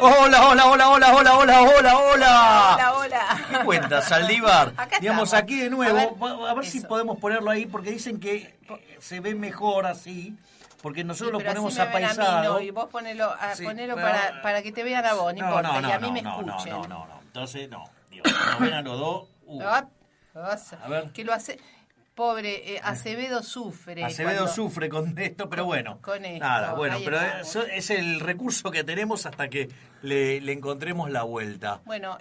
Hola, hola, hola, hola, hola, hola, hola, hola. Hola, hola. ¿Qué cuentas, Saldívar? Acá Digamos, estamos. aquí de nuevo, a ver si eso. podemos ponerlo ahí, porque dicen que se ve mejor así, porque nosotros lo Pero así ponemos me ven a mí, apaisado. no, y vos ponelo Sí, ponelo pero, para que te vean a vos, no importa, y a mí me no, escuchen. no. Entonces, no. Digo, si nos ven a los dos, Ah, cosa. a ver. Que lo hace. Pobre, Acevedo sufre. Acevedo sufre con esto, pero bueno. Con esto, Nada, bueno, ahí pero estamos. eso es el recurso que tenemos hasta que le encontremos la vuelta. Bueno,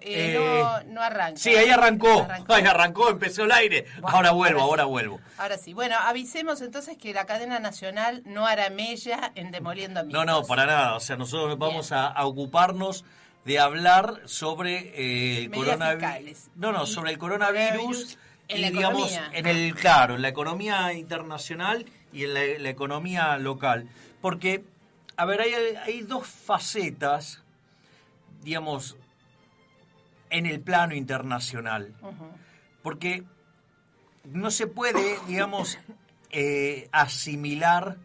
no arranca. Sí, ahí arrancó. Ahí arrancó, empezó el aire. Bueno, ahora vuelvo. Ahora sí. Bueno, avisemos entonces que la cadena nacional no hará mella en Demoliendo Mitos. No, para nada. O sea, nosotros vamos Bien. a ocuparnos de hablar sobre el Medidas coronavirus. fiscales. No, sobre el coronavirus. En Y la digamos, economía. en la economía internacional y en la economía local. Porque, a ver, hay dos facetas, digamos, en el plano internacional. Porque no se puede, digamos, asimilar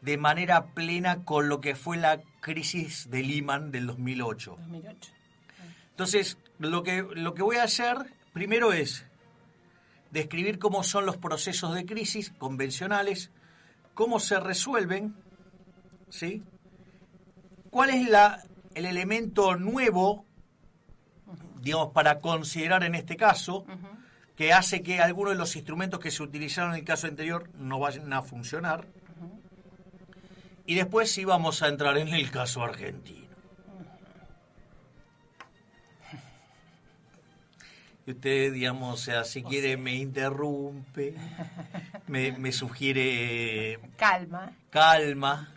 de manera plena con lo que fue la crisis de Lehman del 2008. 2008. Entonces, lo que voy a hacer primero es describir cómo son los procesos de crisis convencionales, cómo se resuelven, ¿sí? ¿Cuál es el elemento nuevo, digamos, para considerar en este caso, que hace que algunos de los instrumentos que se utilizaron en el caso anterior no vayan a funcionar? Y después sí vamos a entrar en el caso argentino. Y usted, digamos, o sea, si quiere me interrumpe, me sugiere calma,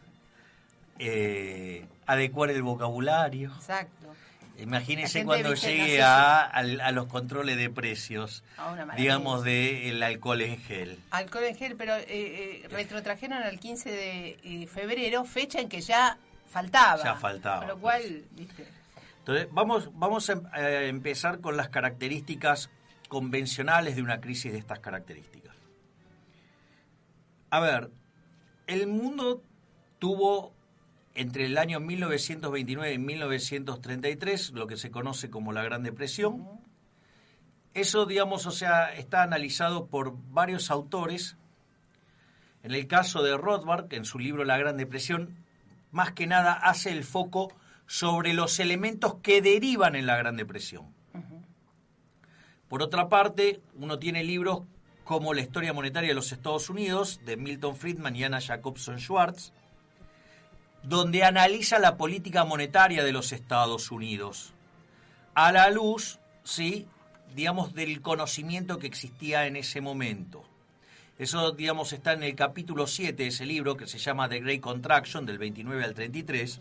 adecuar el vocabulario. Exacto. Imagínese La gente, cuando viste, llegue no sé a los controles de precios, una maravilla. digamos, del alcohol en gel. Alcohol en gel, pero retrotrajeron al 15 de febrero, fecha en que ya faltaba. Ya faltaba. Con lo cual, viste. Entonces, vamos a empezar con las características convencionales de una crisis de estas características. A ver, el mundo tuvo entre el año 1929 y 1933 lo que se conoce como la Gran Depresión. Eso, digamos, o sea, está analizado por varios autores. En el caso de Rothbard, en su libro La Gran Depresión, más que nada hace el foco sobre los elementos que derivan en la Gran Depresión. Por otra parte, uno tiene libros como La Historia Monetaria de los Estados Unidos, de Milton Friedman y Anna Jacobson Schwartz, donde analiza la política monetaria de los Estados Unidos, a la luz, ¿sí?, digamos, del conocimiento que existía en ese momento. Eso, digamos, está en el capítulo 7 de ese libro, que se llama The Great Contraction, del 29 al 33.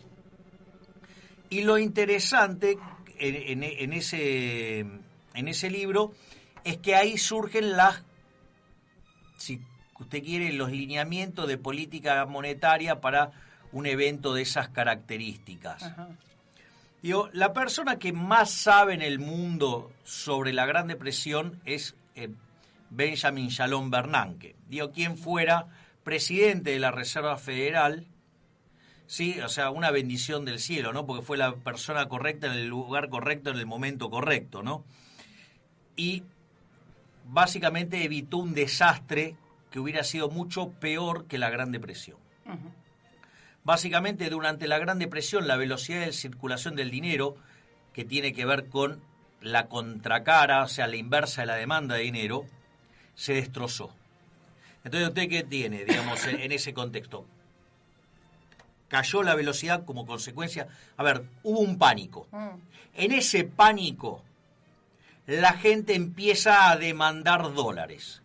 Y lo interesante en ese libro es que ahí surgen si usted quiere, los lineamientos de política monetaria para un evento de esas características. Ajá. Digo, la persona que más sabe en el mundo sobre la Gran Depresión es Benjamin Shalom Bernanke. Digo, quien fuera presidente de la Reserva Federal. Sí, o sea, una bendición del cielo, ¿no? Porque fue la persona correcta en el lugar correcto, en el momento correcto, ¿no? Y básicamente evitó un desastre que hubiera sido mucho peor que la Gran Depresión. Básicamente, durante la Gran Depresión, la velocidad de circulación del dinero, que tiene que ver con la contracara, o sea, la inversa de la demanda de dinero, se destrozó. Entonces, ¿usted qué tiene, digamos, en ese contexto? Cayó la velocidad como consecuencia. A ver, hubo un pánico. En ese pánico, la gente empieza a demandar dólares.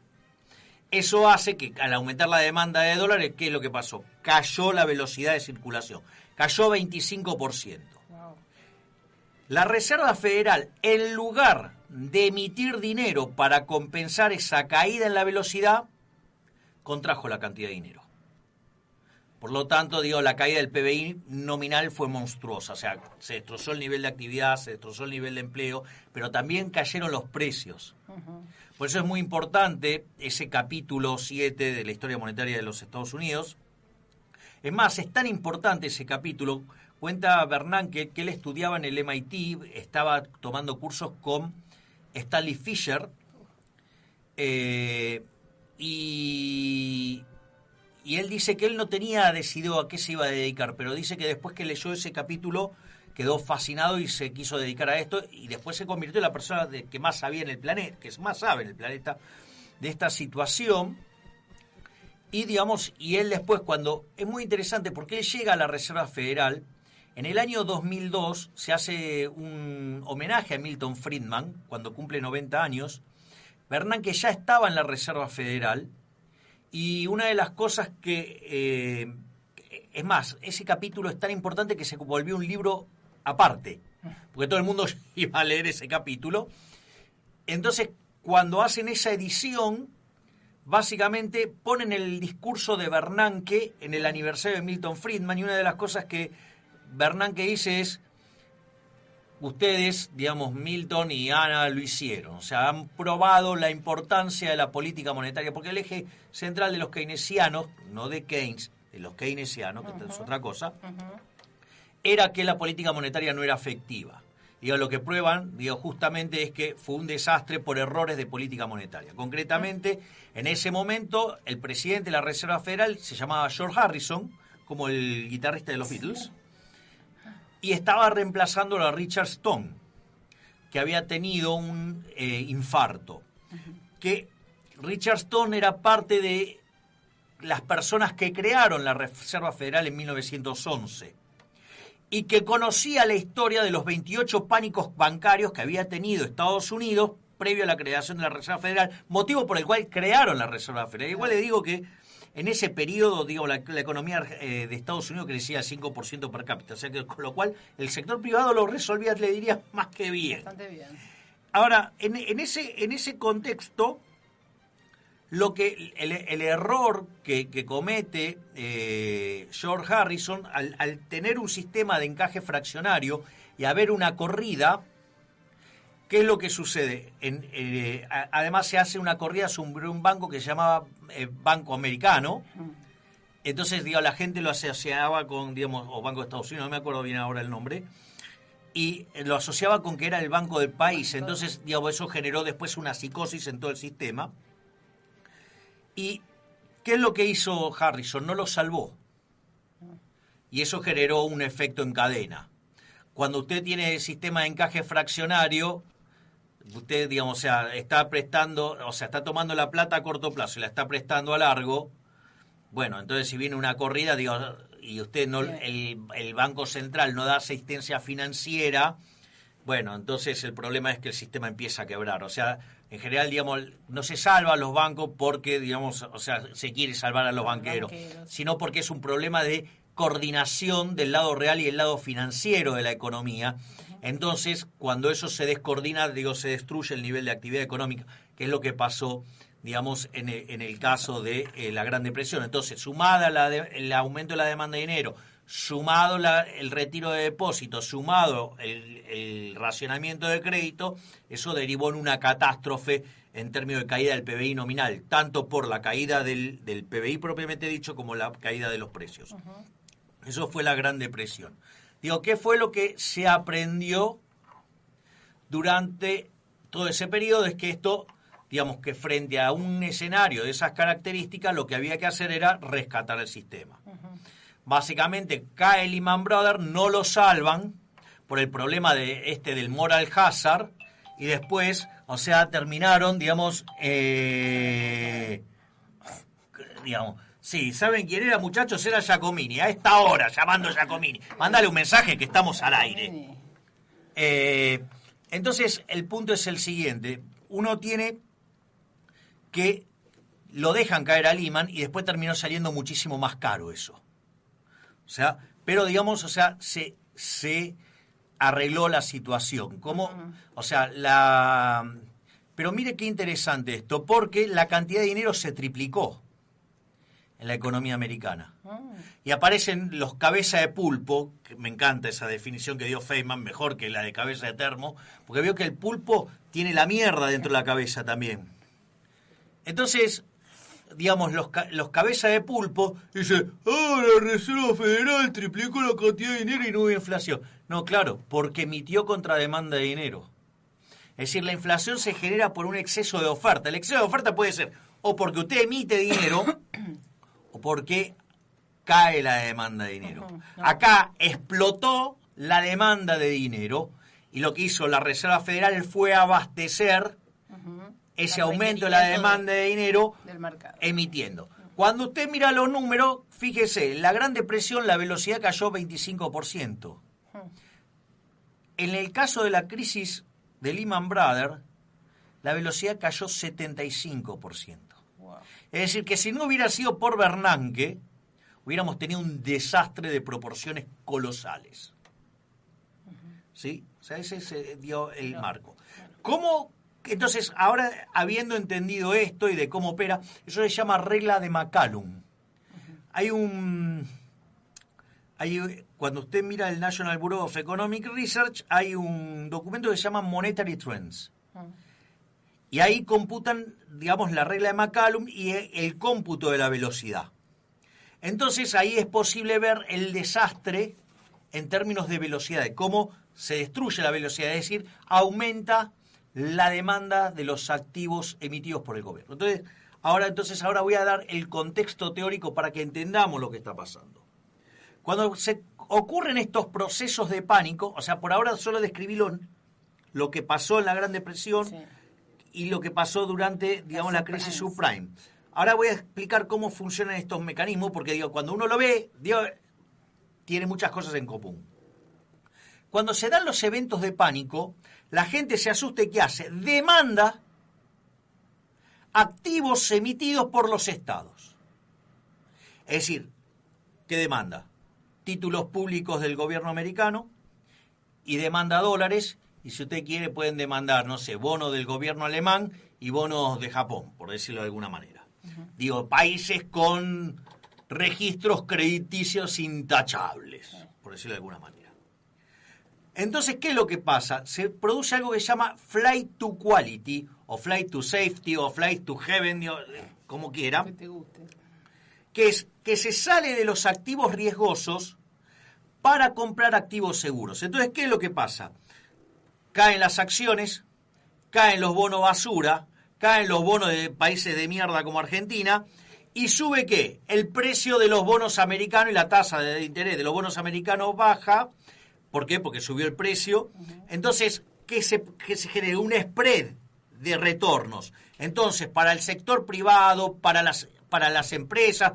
Eso hace que, al aumentar la demanda de dólares, ¿qué es lo que pasó? Cayó la velocidad de circulación. Cayó 25%. Wow. La Reserva Federal, en lugar de emitir dinero para compensar esa caída en la velocidad, contrajo la cantidad de dinero. Por lo tanto, la caída del PBI nominal fue monstruosa. O sea, se destrozó el nivel de actividad, se destrozó el nivel de empleo, pero también cayeron los precios. Por eso es muy importante ese capítulo 7 de la Historia Monetaria de los Estados Unidos, Es más, es tan importante ese capítulo, cuenta Bernanke que él estudiaba en el MIT, estaba tomando cursos con Stanley Fischer, y él dice que él no tenía decidido a qué se iba a dedicar, pero dice que después que leyó ese capítulo quedó fascinado y se quiso dedicar a esto, y después se convirtió en la persona que más sabía en el planeta, que más sabe en el planeta de esta situación. Y digamos, y él después, cuando es muy interesante porque él llega a la Reserva Federal, en el año 2002 se hace un homenaje a Milton Friedman cuando cumple 90 años. Bernanke ya estaba en la Reserva Federal, y una de las cosas que es más, ese capítulo es tan importante que se volvió un libro aparte, porque todo el mundo iba a leer ese capítulo. Entonces, cuando hacen esa edición, básicamente ponen el discurso de Bernanke en el aniversario de Milton Friedman, y una de las cosas que Bernanke dice es: ustedes, digamos, Milton y Ana lo hicieron, o sea, han probado la importancia de la política monetaria, porque el eje central de los keynesianos, no de Keynes, de los keynesianos, que es otra cosa, era que la política monetaria no era efectiva. Digo, lo que prueban, digo, justamente es que fue un desastre por errores de política monetaria. Concretamente, en ese momento, el presidente de la Reserva Federal se llamaba George Harrison, como el guitarrista de los Beatles, y estaba reemplazando a Richard Stone, que había tenido un infarto. Que Richard Stone era parte de las personas que crearon la Reserva Federal en 1911. Y que conocía la historia de los 28 pánicos bancarios que había tenido Estados Unidos previo a la creación de la Reserva Federal, motivo por el cual crearon la Reserva Federal. Igual le digo que en ese periodo, digo, la economía de Estados Unidos crecía 5% per cápita, o sea que con lo cual el sector privado lo resolvía, le diría, más que bien. Bastante bien. Ahora, en ese contexto, lo que el error que comete George Harrison al tener un sistema de encaje fraccionario y haber una corrida, ¿qué es lo que sucede? Además se hace una corrida sobre un banco que se llamaba Banco Americano. Entonces, digo, la gente lo asociaba con, digamos, o Banco de Estados Unidos, no me acuerdo bien ahora el nombre, y lo asociaba con que era el banco del país. Entonces, digamos, eso generó después una psicosis en todo el sistema. ¿Y qué es lo que hizo Harrison? No lo salvó. Y eso generó un efecto en cadena. Cuando usted tiene el sistema de encaje fraccionario, usted, digamos, o sea, está prestando, o sea, está tomando la plata a corto plazo y la está prestando a largo. Bueno, entonces si viene una corrida, digo, y usted no, el Banco Central no da asistencia financiera, bueno, entonces el problema es que el sistema empieza a quebrar. O sea, en general, digamos, no se salva a los bancos porque, digamos, o sea, se quiere salvar a los banqueros, sino porque es un problema de coordinación del lado real y el lado financiero de la economía. Entonces, cuando eso se descoordina, digo, se destruye el nivel de actividad económica, que es lo que pasó, digamos, en el caso de la Gran Depresión. Entonces, sumada el aumento de la demanda de dinero, sumado el retiro de depósitos, sumado el racionamiento de crédito, eso derivó en una catástrofe en términos de caída del PBI nominal, tanto por la caída del PBI propiamente dicho como la caída de los precios. Eso fue la Gran Depresión. Digo, ¿qué fue lo que se aprendió durante todo ese periodo? Es que esto, digamos, que frente a un escenario de esas características, lo que había que hacer era rescatar el sistema. Básicamente cae Lehman Brothers, no lo salvan por el problema del moral hazard, y después, o sea, terminaron, digamos, sí, ¿saben quién era, muchachos? Era Giacomini, a esta hora, llamando a Giacomini. Mándale un mensaje que estamos al aire. Entonces, el punto es el siguiente. Uno tiene que lo dejan caer a Lehman y después terminó saliendo muchísimo más caro eso. O sea, pero digamos, o sea, se arregló la situación. ¿Cómo? O sea, pero mire qué interesante esto, porque la cantidad de dinero se triplicó en la economía americana. Y aparecen los cabeza de pulpo, que me encanta esa definición que dio Feynman, mejor que la de cabeza de termo, porque veo que el pulpo tiene la mierda dentro de la cabeza también. Entonces, digamos, los cabezas de pulpo dicen, la Reserva Federal triplicó la cantidad de dinero y no hubo inflación. No, claro, porque emitió contrademanda de dinero. Es decir, la inflación se genera por un exceso de oferta. El exceso de oferta puede ser o porque usted emite dinero o porque cae la demanda de dinero. No. Acá explotó la demanda de dinero y lo que hizo la Reserva Federal fue abastecer ese aumento de la demanda de dinero del mercado, emitiendo. Cuando usted mira los números, fíjese, la Gran Depresión la velocidad cayó 25%. En el caso de la crisis de Lehman Brothers, la velocidad cayó 75%. Wow. Es decir, que si no hubiera sido por Bernanke, hubiéramos tenido un desastre de proporciones colosales. ¿Sí? O sea, ese se dio el marco. ¿Cómo? Entonces, ahora, habiendo entendido esto y de cómo opera, eso se llama regla de McCallum. Cuando usted mira el National Bureau of Economic Research, hay un documento que se llama Monetary Trends. Y ahí computan, digamos, la regla de McCallum y el cómputo de la velocidad. Entonces, ahí es posible ver el desastre en términos de velocidad, de cómo se destruye la velocidad, es decir, aumenta la demanda de los activos emitidos por el gobierno. Entonces ahora voy a dar el contexto teórico para que entendamos lo que está pasando. Cuando se ocurren estos procesos de pánico, o sea, por ahora solo describí lo que pasó en la Gran Depresión y lo que pasó durante, digamos, la crisis subprime. Ahora voy a explicar cómo funcionan estos mecanismos, porque cuando uno lo ve, tiene muchas cosas en común. Cuando se dan los eventos de pánico, la gente se asusta y ¿qué hace? Demanda activos emitidos por los estados. Es decir, ¿qué demanda? Títulos públicos del gobierno americano y demanda dólares. Y si usted quiere pueden demandar, no sé, bonos del gobierno alemán y bonos de Japón, por decirlo de alguna manera. Digo, países con registros crediticios intachables, por decirlo de alguna manera. Entonces, ¿qué es lo que pasa? Se produce algo que se llama flight to quality, o flight to safety, o flight to heaven, como quiera. Que te guste. Que es que se sale de los activos riesgosos para comprar activos seguros. Entonces, ¿qué es lo que pasa? Caen las acciones, caen los bonos basura, caen los bonos de países de mierda como Argentina, y sube ¿qué? El precio de los bonos americanos y la tasa de interés de los bonos americanos baja. ¿Por qué? Porque subió el precio. Entonces, que se genere un spread de retornos. Entonces, para el sector privado, para las empresas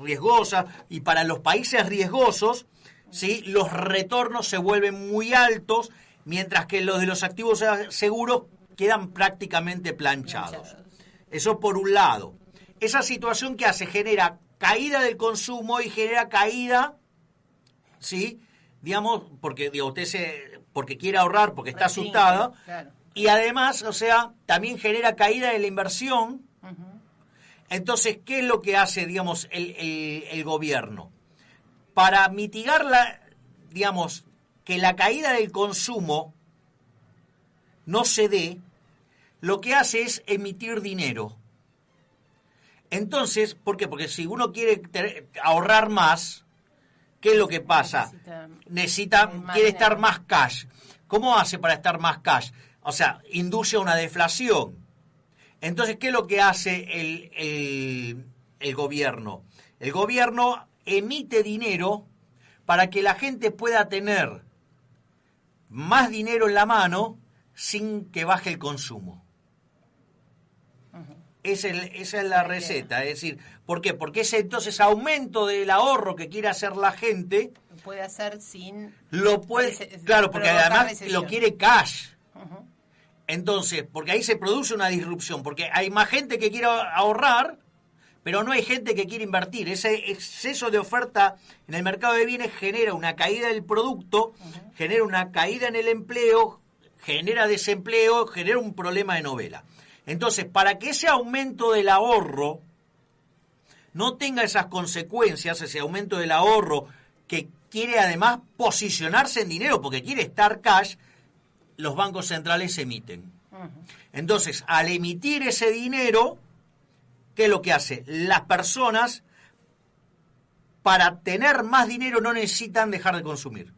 riesgosas y para los países riesgosos, ¿sí? Los retornos se vuelven muy altos, mientras que los de los activos seguros quedan prácticamente planchados. Eso por un lado. Esa situación que hace, genera caída del consumo y genera caída, ¿sí? Digamos, porque porque quiere ahorrar, porque está asustada, claro. Y además, o sea, también genera caída de la inversión. Entonces, ¿qué es lo que hace, digamos, el gobierno? Para mitigar que la caída del consumo no se dé, lo que hace es emitir dinero. Entonces, ¿por qué? Porque si uno quiere ahorrar más, ¿qué es lo que pasa? Quiere estar más cash. ¿Cómo hace para estar más cash? O sea, induce a una deflación. Entonces, ¿qué es lo que hace el gobierno? El gobierno emite dinero para que la gente pueda tener más dinero en la mano sin que baje el consumo. Esa es la receta, es decir, ¿por qué? Porque ese entonces aumento del ahorro que quiere hacer la gente lo puede hacer sin... Claro, porque además lo quiere cash. Entonces, porque ahí se produce una disrupción, porque hay más gente que quiere ahorrar, pero no hay gente que quiere invertir. Ese exceso de oferta en el mercado de bienes genera una caída del producto, genera una caída en el empleo, genera desempleo, genera un problema de novela. Entonces, para que ese aumento del ahorro no tenga esas consecuencias, ese aumento del ahorro que quiere además posicionarse en dinero porque quiere estar cash, los bancos centrales emiten. Entonces, al emitir ese dinero, ¿qué es lo que hace? Las personas, para tener más dinero, no necesitan dejar de consumir.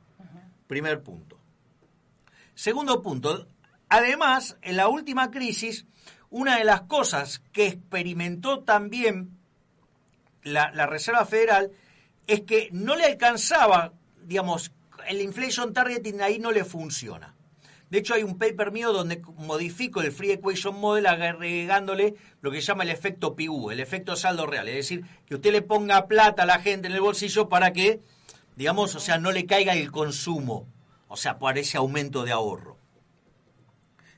Primer punto. Segundo punto, además, en la última crisis, una de las cosas que experimentó también la Reserva Federal es que no le alcanzaba, digamos, el inflation targeting ahí no le funciona. De hecho, hay un paper mío donde modifico el Free Equation Model agregándole lo que se llama el efecto PIU, el efecto saldo real. Es decir, que usted le ponga plata a la gente en el bolsillo para que, digamos, o sea, no le caiga el consumo, o sea, por ese aumento de ahorro.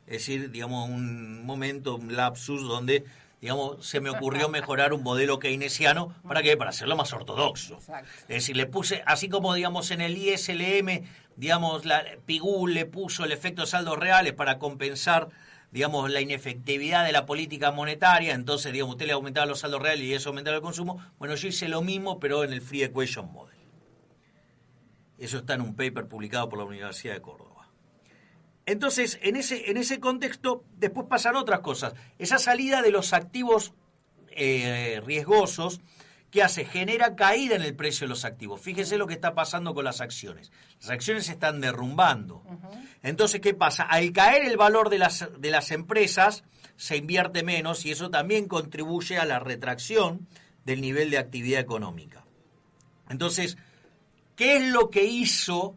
Es decir, digamos, un momento, un lapsus donde, digamos, se me ocurrió mejorar un modelo keynesiano. ¿Para qué? Para hacerlo más ortodoxo. Exacto. Es decir, le puse, así como, digamos, en el ISLM, digamos, la PIGU le puso el efecto saldos reales para compensar, digamos, la inefectividad de la política monetaria. Entonces, digamos, usted le aumentaba los saldos reales y eso aumentaba el consumo. Bueno, yo hice lo mismo, pero en el Free Equation Model. Eso está en un paper publicado por la Universidad de Córdoba. Entonces, en ese contexto, después pasan otras cosas. Esa salida de los activos riesgosos, ¿qué hace? Genera caída en el precio de los activos. Fíjese lo que está pasando con las acciones. Las acciones se están derrumbando. Entonces, ¿qué pasa? Al caer el valor de las empresas, se invierte menos y eso también contribuye a la retracción del nivel de actividad económica. Entonces, ¿qué es lo que hizo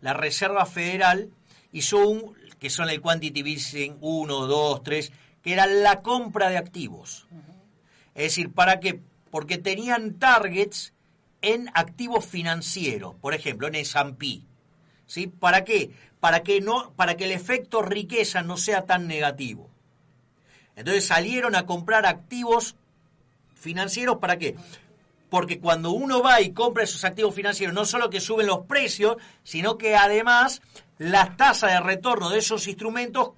la Reserva Federal? Hizo que son el quantitative easing 1, 2, 3, que era la compra de activos. Es decir, ¿para qué? Porque tenían targets en activos financieros, por ejemplo, en S&P. ¿Sí? ¿Para qué? Para que el efecto riqueza no sea tan negativo. Entonces salieron a comprar activos financieros, ¿para qué? Porque cuando uno va y compra esos activos financieros, no solo que suben los precios, sino que además la tasa de retorno de esos instrumentos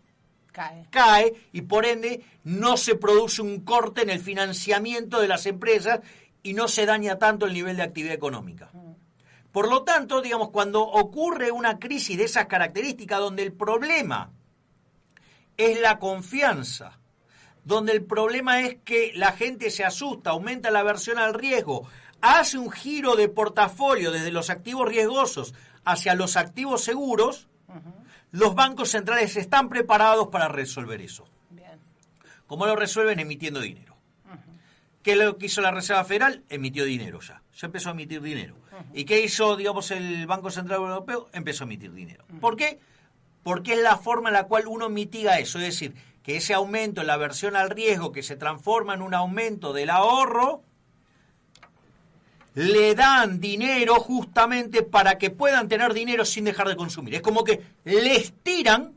cae y por ende no se produce un corte en el financiamiento de las empresas y no se daña tanto el nivel de actividad económica. Por lo tanto, digamos, cuando ocurre una crisis de esas características, donde el problema es la confianza, donde el problema es que la gente se asusta, aumenta la aversión al riesgo, hace un giro de portafolio desde los activos riesgosos hacia los activos seguros, los bancos centrales están preparados para resolver eso. Bien. ¿Cómo lo resuelven? Emitiendo dinero. ¿Qué es lo que hizo la Reserva Federal? Emitió dinero ya empezó a emitir dinero. ¿Y qué hizo, digamos, el Banco Central Europeo? Empezó a emitir dinero. ¿Por qué? Porque es la forma en la cual uno mitiga eso, es decir, que ese aumento en la aversión al riesgo que se transforma en un aumento del ahorro, le dan dinero justamente para que puedan tener dinero sin dejar de consumir. Es como que les tiran,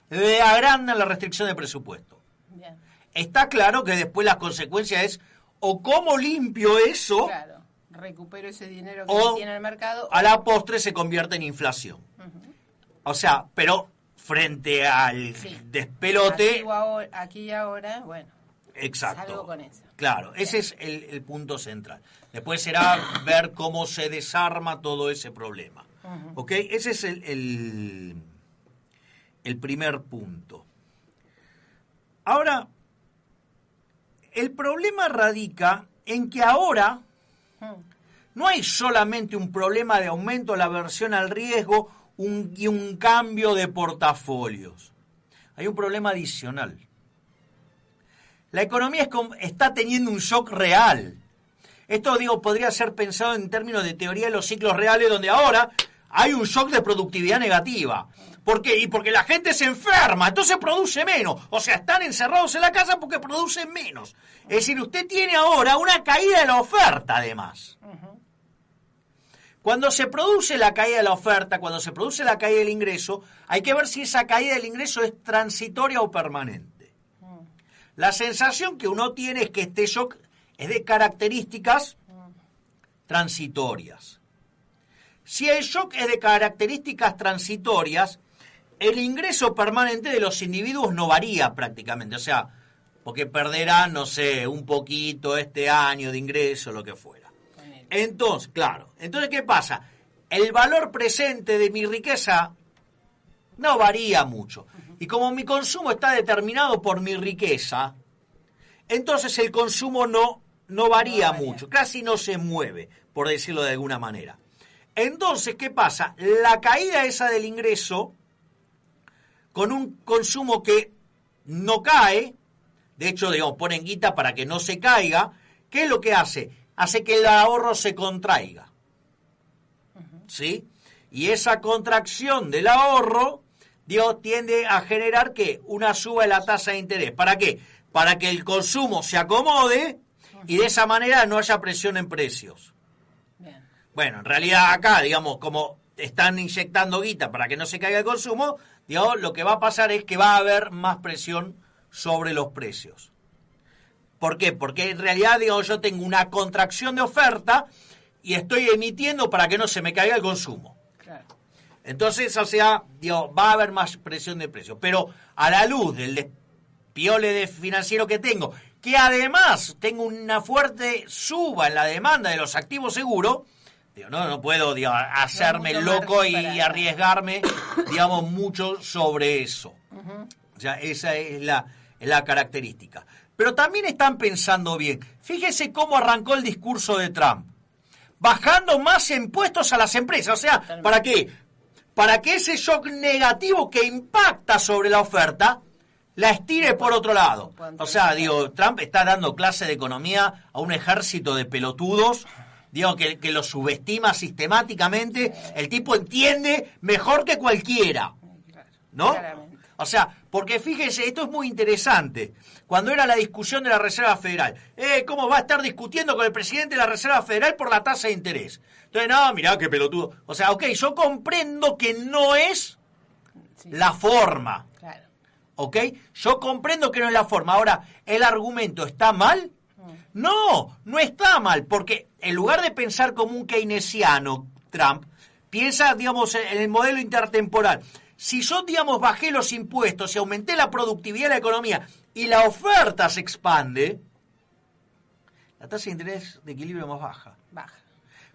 le agrandan la restricción de presupuesto. Bien. Está claro que después las consecuencias es, o cómo limpio eso, Claro, recupero ese dinero que o tiene en el mercado. a la postre se convierte en inflación. O sea, pero frente al despelote... Aquí y ahora, bueno. Exacto. Salgo con eso. Claro, ese es el punto central. Después será ver cómo se desarma todo ese problema. ¿Ok? Ese es el primer punto. Ahora, el problema radica en que ahora no hay solamente un problema de aumento de la aversión al riesgo y un cambio de portafolios. Hay un problema adicional. La economía está teniendo un shock real. Esto, podría ser pensado en términos de teoría de los ciclos reales, donde ahora hay un shock de productividad negativa. ¿Por qué? Y porque la gente se enferma, entonces produce menos. O sea, están encerrados en la casa porque producen menos. Es decir, usted tiene ahora una caída de la oferta, además. Cuando se produce la caída de la oferta, cuando se produce la caída del ingreso, hay que ver si esa caída del ingreso es transitoria o permanente. La sensación que uno tiene es que este shock es de características transitorias. Si el shock es de características transitorias, el ingreso permanente de los individuos no varía prácticamente. O sea, porque perderán, no sé, un poquito este año de ingreso, lo que fuera. Entonces, claro. Entonces, ¿qué pasa? El valor presente de mi riqueza no varía mucho. Y como mi consumo está determinado por mi riqueza, entonces el consumo no varía mucho, casi no se mueve, por decirlo de alguna manera. Entonces, ¿qué pasa? La caída esa del ingreso, con un consumo que no cae, de hecho, digamos, ponen guita para que no se caiga, ¿qué es lo que hace? Hace que el ahorro se contraiga. ¿Sí? Y esa contracción del ahorro, Dios, tiende a generar ¿qué? Una suba de la tasa de interés. ¿Para qué? Para que el consumo se acomode y de esa manera no haya presión en precios. Bien. Bueno, en realidad acá, digamos, como están inyectando guita para que no se caiga el consumo, digamos, lo que va a pasar es que va a haber más presión sobre los precios. ¿Por qué? Porque en realidad, digamos, yo tengo una contracción de oferta y estoy emitiendo para que no se me caiga el consumo. Claro. Entonces, o sea, digamos, va a haber más presión de precios. Pero a la luz del despiole de financiero que tengo, que además tengo una fuerte suba en la demanda de los activos seguros, digo, no puedo, digamos, hacerme loco y arriesgarme, digamos, mucho sobre eso. O sea, esa es la característica. Pero también están pensando bien. Fíjese cómo arrancó el discurso de Trump. Bajando más impuestos a las empresas. O sea, ¿para qué? Para que ese shock negativo que impacta sobre la oferta la estire por otro lado. O sea, digo, Trump está dando clase de economía a un ejército de pelotudos, digo, que lo subestima sistemáticamente. El tipo entiende mejor que cualquiera, ¿no? O sea, porque fíjese, esto es muy interesante. Cuando era la discusión de la Reserva Federal, ¿cómo va a estar discutiendo con el presidente de la Reserva Federal por la tasa de interés? Entonces, no, mirá qué pelotudo. O sea, ok, yo comprendo que no es la forma. Claro. ¿Ok? Yo comprendo que no es la forma. Ahora, ¿el argumento está mal? No está mal, porque en lugar de pensar como un keynesiano, Trump, piensa, digamos, en el modelo intertemporal. Si yo, digamos, bajé los impuestos y aumenté la productividad de la economía y la oferta se expande, la tasa de interés de equilibrio más baja.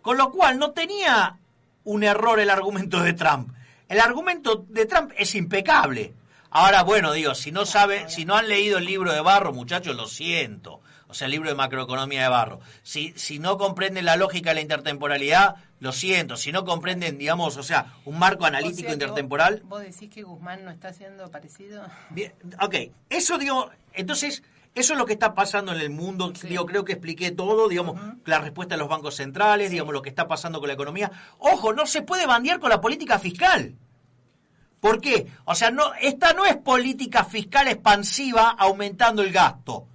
Con lo cual no tenía un error el argumento de Trump. El argumento de Trump es impecable. Ahora, bueno, digo, si no han leído el libro de Barro, muchachos, lo siento. O sea, el libro de macroeconomía de Barro. Si no comprenden la lógica de la intertemporalidad, lo siento. Si no comprenden, digamos, o sea, un marco analítico intertemporal. ¿Vos decís que Guzmán no está haciendo parecido? Bien, ok, eso digo, entonces, eso es lo que está pasando en el mundo. Sí. Digo, creo que expliqué todo, digamos, la respuesta de los bancos centrales, digamos, lo que está pasando con la economía. Ojo, no se puede bandear con la política fiscal. ¿Por qué? O sea, esta no es política fiscal expansiva aumentando el gasto.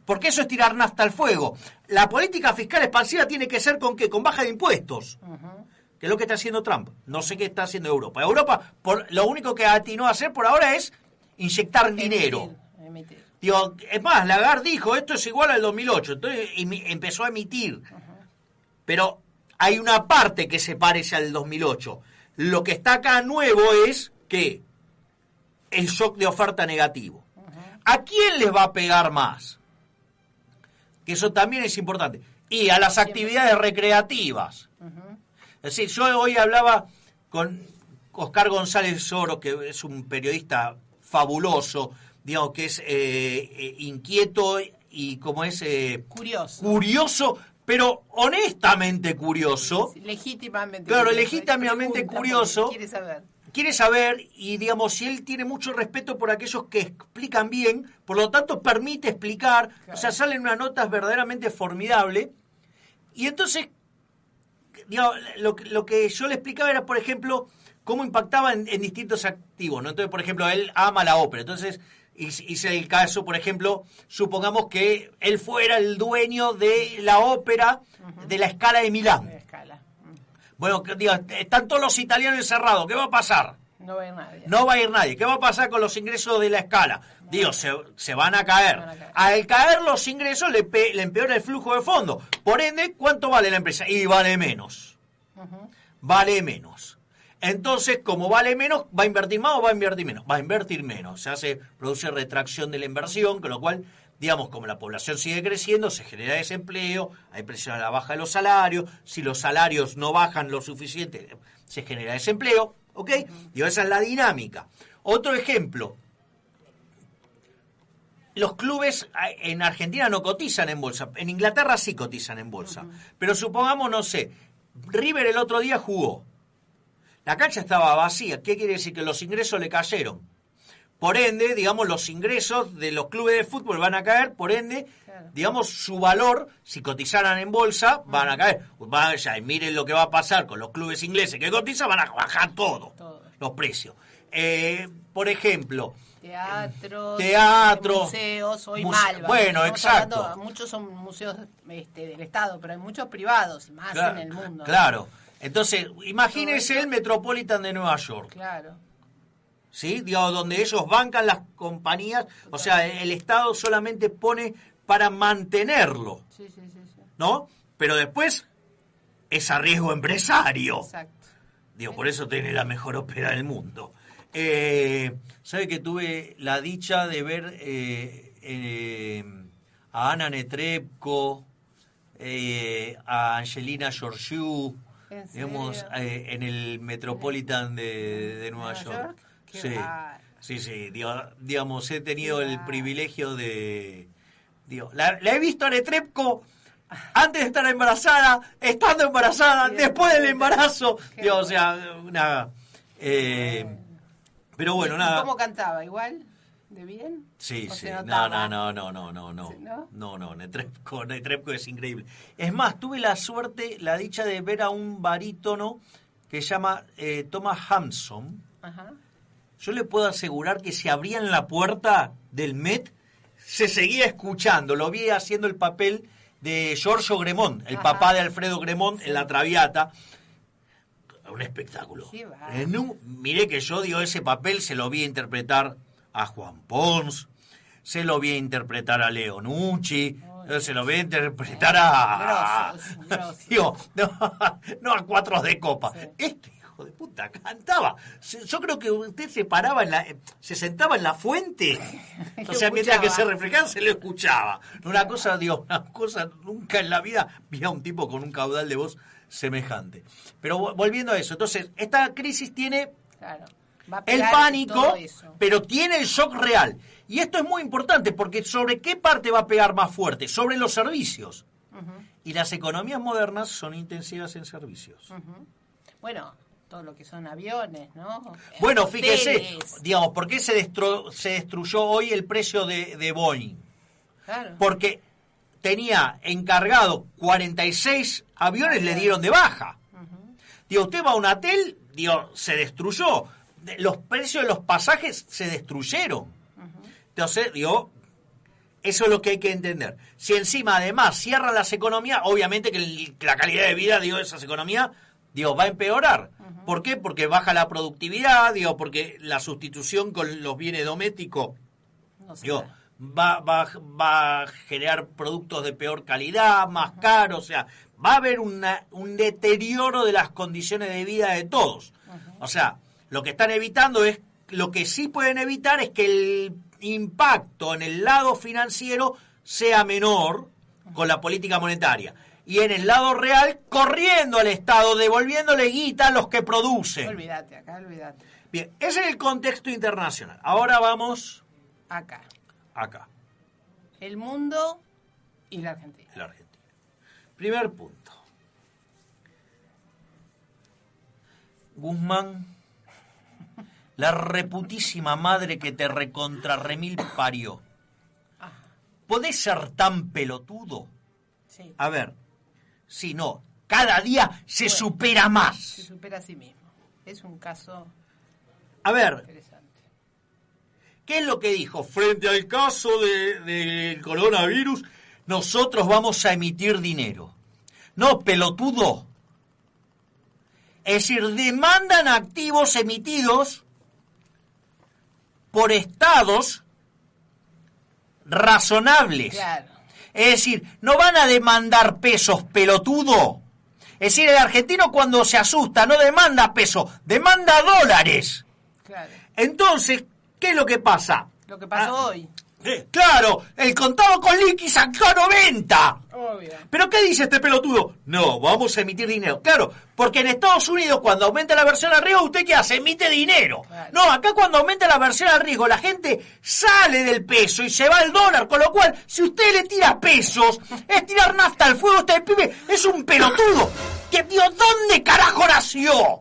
Porque eso es tirar nafta al fuego. La política fiscal expansiva tiene que ser ¿con qué? Con baja de impuestos. Que es lo que está haciendo Trump. No sé qué está haciendo Europa. Europa, lo único que atinó a hacer por ahora es inyectar dinero. Emitir. Digo, es más, Lagarde dijo, esto es igual al 2008. Entonces empezó a emitir. Pero hay una parte que se parece al 2008. Lo que está acá nuevo es que el shock de oferta negativo. ¿A quién les va a pegar más? Que eso también es importante. Y a las actividades recreativas. Es decir, yo hoy hablaba con Oscar González Soro, que es un periodista fabuloso, digamos, que es inquieto y como es... curioso, pero honestamente curioso. Sí, legítimamente claro, curioso. legítimamente curioso. Quiere saber, y digamos, si él tiene mucho respeto por aquellos que explican bien, por lo tanto permite explicar, claro. O sea, salen unas notas verdaderamente formidables, y entonces, digamos, lo que yo le explicaba era, por ejemplo, cómo impactaba en distintos activos, ¿no? Entonces, por ejemplo, él ama la ópera, entonces hice el caso, por ejemplo, supongamos que él fuera el dueño de la ópera de la Scala de Milán. Bueno, digo, están todos los italianos encerrados. ¿Qué va a pasar? No va a ir nadie. No va a ir nadie. ¿Qué va a pasar con los ingresos de la Scala? Digo, se van a caer. Al caer los ingresos le empeora el flujo de fondos. Por ende, ¿cuánto vale la empresa? Y vale menos. Vale menos. Entonces, como vale menos, ¿va a invertir más o va a invertir menos? Va a invertir menos. Produce retracción de la inversión, con lo cual, digamos, como la población sigue creciendo, se genera desempleo, hay presión a la baja de los salarios, si los salarios no bajan lo suficiente, se genera desempleo, ¿ok? Digo, esa es la dinámica. Otro ejemplo, los clubes en Argentina no cotizan en bolsa. En Inglaterra sí cotizan en bolsa. Pero supongamos, no sé, River el otro día jugó. La cancha estaba vacía. ¿Qué quiere decir? Que los ingresos le cayeron. Por ende, digamos, los ingresos de los clubes de fútbol van a caer. Por ende, digamos, su valor, si cotizaran en bolsa, van a caer. Vaya, y miren lo que va a pasar con los clubes ingleses que cotizan, van a bajar todo. Los precios. Por ejemplo... Teatros, museos, hoy mal. Bueno, exacto. Muchos son museos del Estado, pero hay muchos privados, más en el mundo. Claro. Entonces, imagínense el Metropolitan de Nueva York. Claro. ¿Sí? Digamos, donde ellos bancan las compañías, o sea, el Estado solamente pone para mantenerlo. Sí. ¿No? Pero después es a riesgo empresario. Exacto. Digo, por eso tiene la mejor ópera del mundo. ¿Sabe que tuve la dicha de ver a Ana Netrebko, a Angelina Georgiou, digamos, en el Metropolitan de Nueva York? Sí, digamos, he tenido el privilegio de... la he visto a Netrebko antes de estar embarazada, estando embarazada, después del embarazo, o sea, una... pero bueno, nada. ¿Cómo cantaba? ¿Igual? ¿De bien? Sí. No, Netrebko es increíble. Es más, tuve la dicha de ver a un barítono que se llama Thomas Hampson. Ajá. Yo le puedo asegurar que si abrían la puerta del Met, se seguía escuchando. Lo vi haciendo el papel de Giorgio Gremont, el papá de Alfredo Gremont en La Traviata. Un espectáculo. Miré que yo ese papel se lo vi a interpretar a Juan Pons, se lo vi a interpretar a Leo Nucci, se lo vi a interpretar a... No a Cuatros de Copa. Sí. Este hijo de puta cantaba. Yo creo que usted se sentaba en la fuente, o sea, mientras que se reflejaba se lo escuchaba. Una cosa, nunca en la vida vi a un tipo con un caudal de voz semejante. Pero volviendo a eso, entonces, esta crisis tiene el pánico, pero tiene el shock real. Y esto es muy importante, porque ¿sobre qué parte va a pegar más fuerte? Sobre los servicios. Y las economías modernas son intensivas en servicios. Bueno, todo lo que son aviones, ¿no? Bueno, fíjese, digamos, ¿por qué se destruyó hoy el precio de Boeing? Claro. Porque tenía encargado 46 aviones, le dieron de baja. Usted va a un hotel, se destruyó. Los precios de los pasajes se destruyeron. Entonces, eso es lo que hay que entender. Si encima, además, cierran las economías, obviamente que la calidad de vida, de esas economías, va a empeorar. ¿Por qué? Porque baja la productividad, porque la sustitución con los bienes domésticos, va a generar productos de peor calidad, más caros, o sea, va a haber un deterioro de las condiciones de vida de todos. O sea, lo que están evitando lo que sí pueden evitar es que el impacto en el lado financiero sea menor con la política monetaria. Y en el lado real, corriendo al Estado, devolviéndole guita a los que producen. Olvídate. Bien, ese es el contexto internacional. Ahora vamos... Acá. El mundo y la Argentina. Primer punto. Guzmán, la reputísima madre que te remil parió. ¿Podés ser tan pelotudo? Sí. A ver, si no, cada día se supera más. Se supera a sí mismo. Es un caso interesante. ¿Qué es lo que dijo? Frente al caso del coronavirus, nosotros vamos a emitir dinero. No, pelotudo. Es decir, demandan activos emitidos por estados razonables. Claro. Es decir, no van a demandar pesos, pelotudo. Es decir, el argentino cuando se asusta no demanda pesos, demanda dólares. Claro. Entonces, ¿qué es lo que pasa? Lo que pasó hoy. Claro, el contado con liqui sacó 90. Obvio. ¿Pero qué dice este pelotudo? No, vamos a emitir dinero. Claro, porque en Estados Unidos cuando aumenta la versión al riesgo, ¿usted qué hace? Emite dinero. Claro. No, acá cuando aumenta la versión al riesgo, la gente sale del peso y se va al dólar. Con lo cual, si usted le tira pesos, es tirar nafta al fuego. Este pibe es un pelotudo. ¿Qué, tío, dónde carajo nació?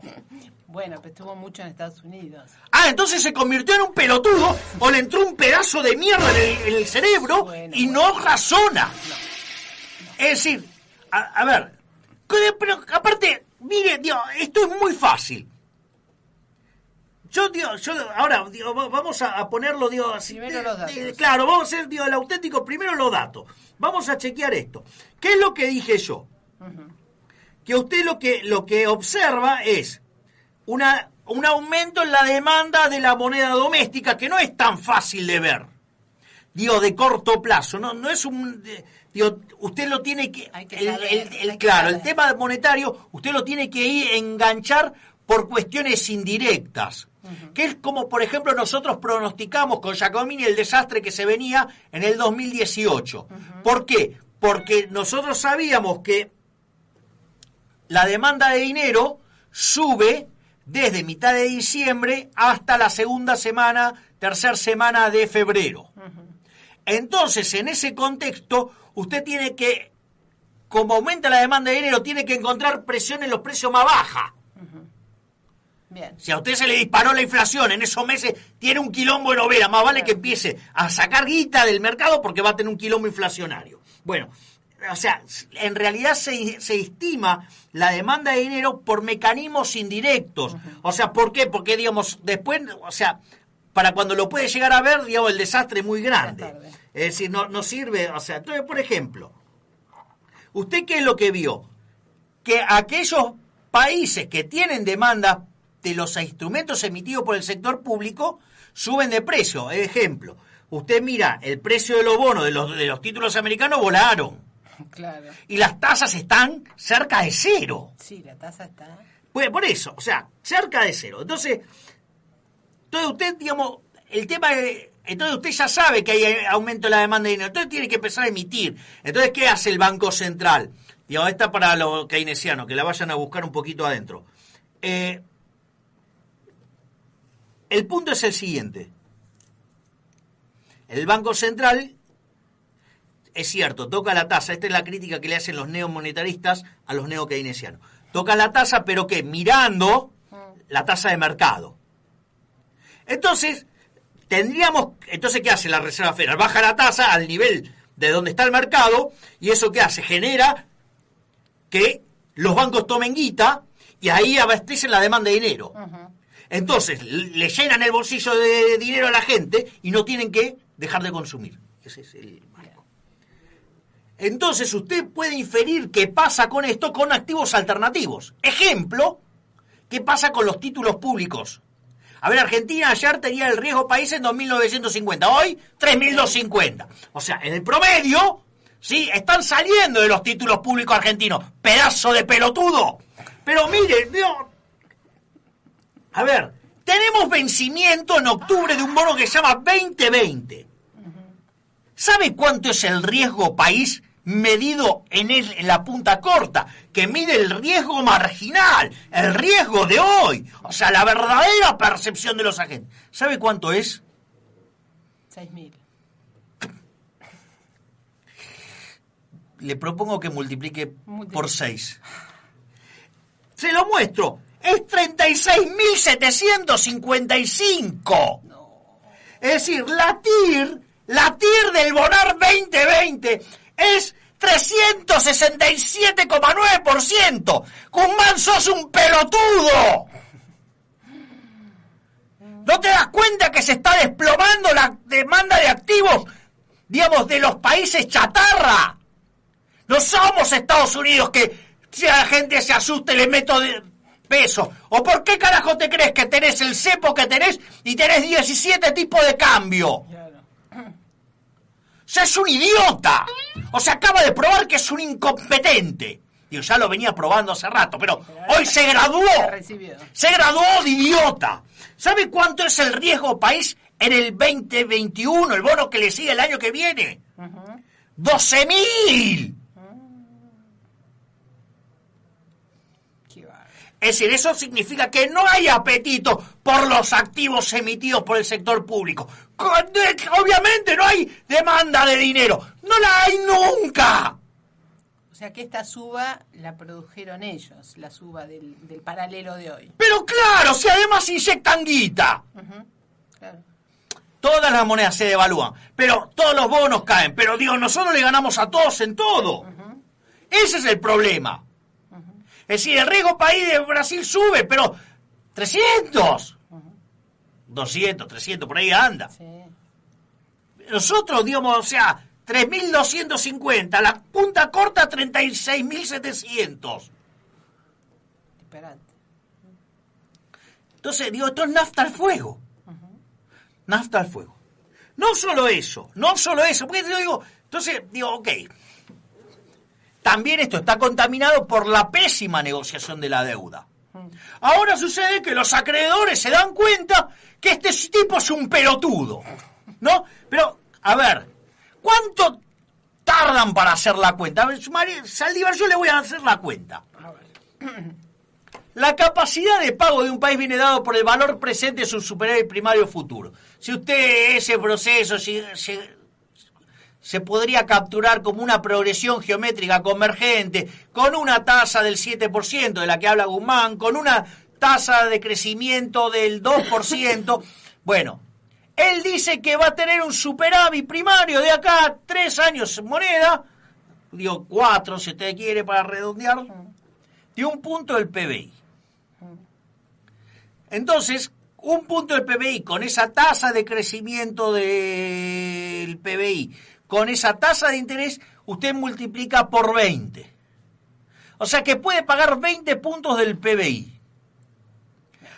Bueno, pero estuvo mucho en Estados Unidos. Ah, entonces se convirtió en un pelotudo o le entró un pedazo de mierda en el cerebro y no razona. Es decir, a ver, pero aparte, mire, Dios, esto es muy fácil. Yo ahora, vamos a ponerlo, así. Primero los datos. Claro, vamos a hacer, el auténtico, primero los datos. Vamos a chequear esto. ¿Qué es lo que dije yo? Uh-huh. Que usted lo que observa es un aumento en la demanda de la moneda doméstica que no es tan fácil de ver. De corto plazo, no es un... usted lo tiene que... el tema monetario, usted lo tiene que ir enganchar por cuestiones indirectas. Uh-huh. Que es como, por ejemplo, nosotros pronosticamos con Giacomini el desastre que se venía en el 2018. Uh-huh. ¿Por qué? Porque nosotros sabíamos que la demanda de dinero sube desde mitad de diciembre hasta la tercera semana de febrero. Uh-huh. Entonces, en ese contexto, usted tiene que, como aumenta la demanda de dinero, tiene que encontrar presión en los precios más baja. Uh-huh. Bien. Si a usted se le disparó la inflación en esos meses, tiene un quilombo en overa, más vale que empiece a sacar guita del mercado porque va a tener un quilombo inflacionario. Bueno, o sea, en realidad se estima la demanda de dinero por mecanismos indirectos. Uh-huh. O sea, ¿por qué? Porque, después, o sea, para cuando lo puede llegar a ver, el desastre es muy grande. Es decir, no sirve, o sea, entonces, por ejemplo, ¿usted qué es lo que vio? Que aquellos países que tienen demanda de los instrumentos emitidos por el sector público suben de precio. Ejemplo, usted mira, el precio de los bonos de los títulos americanos volaron. Claro. Y las tasas están cerca de cero. Sí, la tasa está... Pues por eso, o sea, cerca de cero. Entonces usted, el tema es... Entonces usted ya sabe que hay aumento en la demanda de dinero. Entonces tiene que empezar a emitir. Entonces, ¿qué hace el Banco Central? Esta para los keynesianos, que la vayan a buscar un poquito adentro. El punto es el siguiente. El Banco Central... Es cierto, toca la tasa. Esta es la crítica que le hacen los neomonetaristas a los neokeynesianos. Toca la tasa, pero ¿qué? Mirando la tasa de mercado. Entonces, ¿qué hace la Reserva Federal? Baja la tasa al nivel de donde está el mercado, y ¿eso qué hace? Genera que los bancos tomen guita y ahí abastecen la demanda de dinero. Uh-huh. Entonces, le llenan el bolsillo de dinero a la gente y no tienen que dejar de consumir. Ese es el marco. Entonces usted puede inferir qué pasa con esto con activos alternativos. Ejemplo, ¿qué pasa con los títulos públicos? A ver, Argentina ayer tenía el riesgo país en 2.950, hoy 3.250. O sea, en el promedio, ¿sí? Están saliendo de los títulos públicos argentinos. ¡Pedazo de pelotudo! Pero mire, a ver, tenemos vencimiento en octubre de un bono que se llama 2020. ¿Sabe cuánto es el riesgo país medido en la punta corta? Que mide el riesgo marginal, el riesgo de hoy. O sea, la verdadera percepción de los agentes. ¿Sabe cuánto es? 6.000. Le propongo que multiplique por 6. Se lo muestro. Es 36.755. No. Es decir, la TIR del Bonar 2020 es 367,9%. Guzmán, sos un pelotudo. ¿No te das cuenta que se está desplomando la demanda de activos, de los países chatarra? No somos Estados Unidos que si a la gente se asuste le meto de peso. ¿O por qué carajo te crees que tenés el cepo que tenés y tenés 17 tipos de cambio? O sea, es un idiota. O sea, acaba de probar que es un incompetente. Ya lo venía probando hace rato, pero hoy se graduó. Se graduó de idiota. ¿Sabe cuánto es el riesgo país en el 2021, el bono que le sigue el año que viene. 12.000. Es decir, eso significa que no hay apetito por los activos emitidos por el sector público. Obviamente no hay demanda de dinero. No la hay nunca. O sea que esta suba la produjeron ellos, la suba del paralelo de hoy. Pero claro, si además inyectan guita. Claro. Todas las monedas se devalúan, pero todos los bonos caen. Pero digo, nosotros le ganamos a todos en todo. Ese es el problema. Es decir, el riesgo país de Brasil sube, pero 300, 200, 300, por ahí anda. Sí. Nosotros, digamos, o sea, 3.250, la punta corta 36.700. Disparate. Entonces, digo, esto es nafta al fuego. Nafta al fuego. No solo eso, porque yo digo, entonces, digo, ok. También esto está contaminado por la pésima negociación de la deuda. Ahora sucede que los acreedores se dan cuenta que este tipo es un pelotudo, ¿no? Pero, a ver, ¿cuánto tardan para hacer la cuenta? A ver, Saldívar, yo le voy a hacer la cuenta. La capacidad de pago de un país viene dado por el valor presente de su superávit primario futuro. Si usted ese proceso se podría capturar como una progresión geométrica convergente, con una tasa del 7% de la que habla Guzmán, con una tasa de crecimiento del 2%. Bueno, él dice que va a tener un superávit primario de acá a 3 años en moneda, digo 4 si usted quiere para redondear, de 1 punto del PBI. Entonces, 1 punto del PBI con esa tasa de crecimiento del PBI, con esa tasa de interés, usted multiplica por 20. O sea que puede pagar 20 puntos del PBI.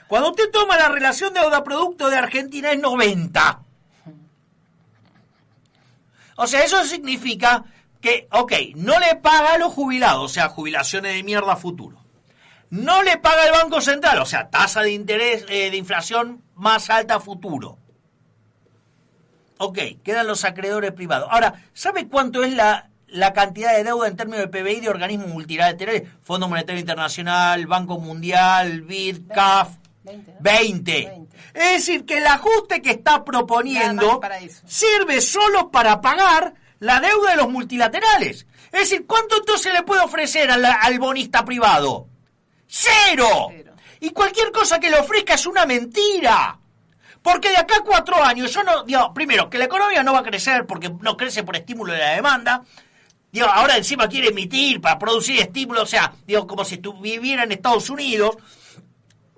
Cuando usted toma la relación deuda-producto de Argentina es 90. O sea, eso significa que, ok, no le paga a los jubilados, o sea, jubilaciones de mierda futuro. No le paga el Banco Central, o sea, tasa de interés, de inflación más alta futuro. Ok, quedan los acreedores privados. Ahora, ¿sabe cuánto es la cantidad de deuda en términos de PBI de organismos multilaterales? Fondo Monetario Internacional, Banco Mundial, BID, CAF. 20. Es decir, que el ajuste que está proponiendo sirve solo para pagar la deuda de los multilaterales. Es decir, ¿cuánto entonces le puede ofrecer al bonista privado? ¡Cero! Y cualquier cosa que le ofrezca es una mentira. Porque de acá a 4 años, yo no, digo, primero, que la economía no va a crecer porque no crece por estímulo de la demanda. Digo, ahora encima quiere emitir para producir estímulo, o sea, digo, como si viviera en Estados Unidos.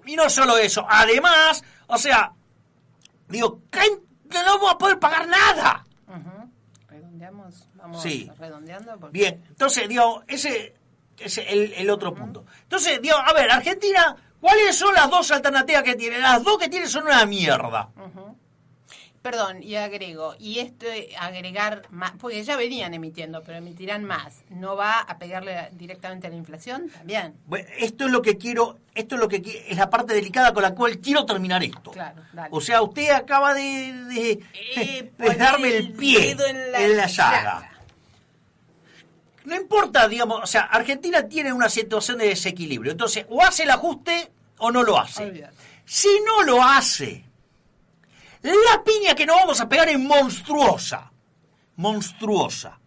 Y no solo eso, además, o sea, digo, no vamos a poder pagar nada. Redondeamos, vamos redondeando. Porque... Bien, entonces, digo, ese es el otro punto. Entonces, digo, a ver, Argentina... ¿Cuáles son las 2 alternativas que tiene? Las 2 que tiene son una mierda. Perdón, y agrego, y esto agregar más, porque ya venían emitiendo, pero emitirán más. ¿No va a pegarle directamente a la inflación? También. Bueno, esto es lo que quiero, es la parte delicada con la cual quiero terminar esto. Claro, dale. O sea, usted acaba de darme el pie en la llaga. No importa, digamos, o sea, Argentina tiene una situación de desequilibrio. Entonces, o hace el ajuste o no lo hace. Olvídate. Si no lo hace, la piña que nos vamos a pegar es monstruosa. Monstruosa.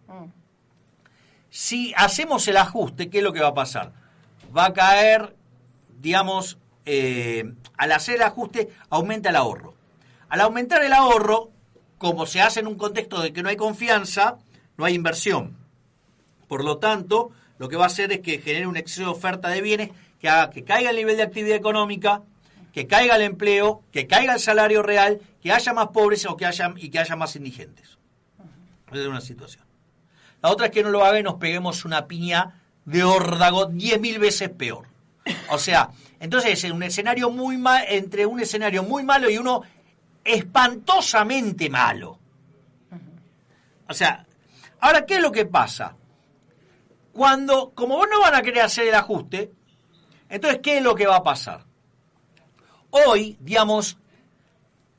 Si hacemos el ajuste, ¿qué es lo que va a pasar? Va a caer, digamos, al hacer el ajuste, aumenta el ahorro. Al aumentar el ahorro, como se hace en un contexto de que no hay confianza, no hay inversión. Por lo tanto, lo que va a hacer es que genere un exceso de oferta de bienes que haga que caiga el nivel de actividad económica, que caiga el empleo, que caiga el salario real, que haya más pobres y que haya más indigentes. Esa es una situación. La otra es que no lo haga y nos peguemos una piña de órdago 10.000 veces peor. O sea, entonces es un escenario entre un escenario muy malo y uno espantosamente malo. O sea, ahora, ¿qué es lo que pasa? Como vos no van a querer hacer el ajuste, entonces, ¿qué es lo que va a pasar? Hoy, digamos,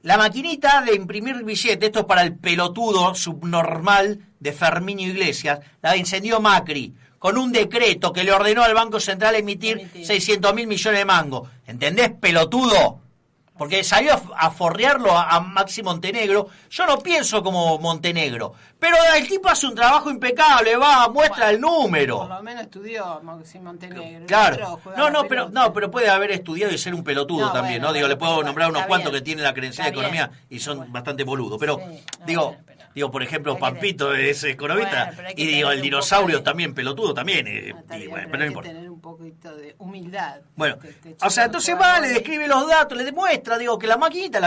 la maquinita de imprimir billetes, esto es para el pelotudo subnormal de Ferminio Iglesias, la incendió Macri, con un decreto que le ordenó al Banco Central emitir 600.000 millones de mangos. ¿Entendés, pelotudo? Porque salió a forrearlo a Maxi Montenegro. Yo no pienso como Montenegro, pero el tipo hace un trabajo impecable, muestra el número. Por lo menos estudió Maxi Montenegro. Claro. Pero puede haber estudiado y ser un pelotudo también, ¿no? Digo, le puedo nombrar unos cuantos que tienen la credencial de economía y son bastante boludos. Pero, digo, por ejemplo, Pampito es economista y digo, el dinosaurio también, pelotudo también. Pero no importa. Tener un poquito de humildad. Bueno, o sea, entonces le describe los datos, le demuestra, digo, que la maquinita la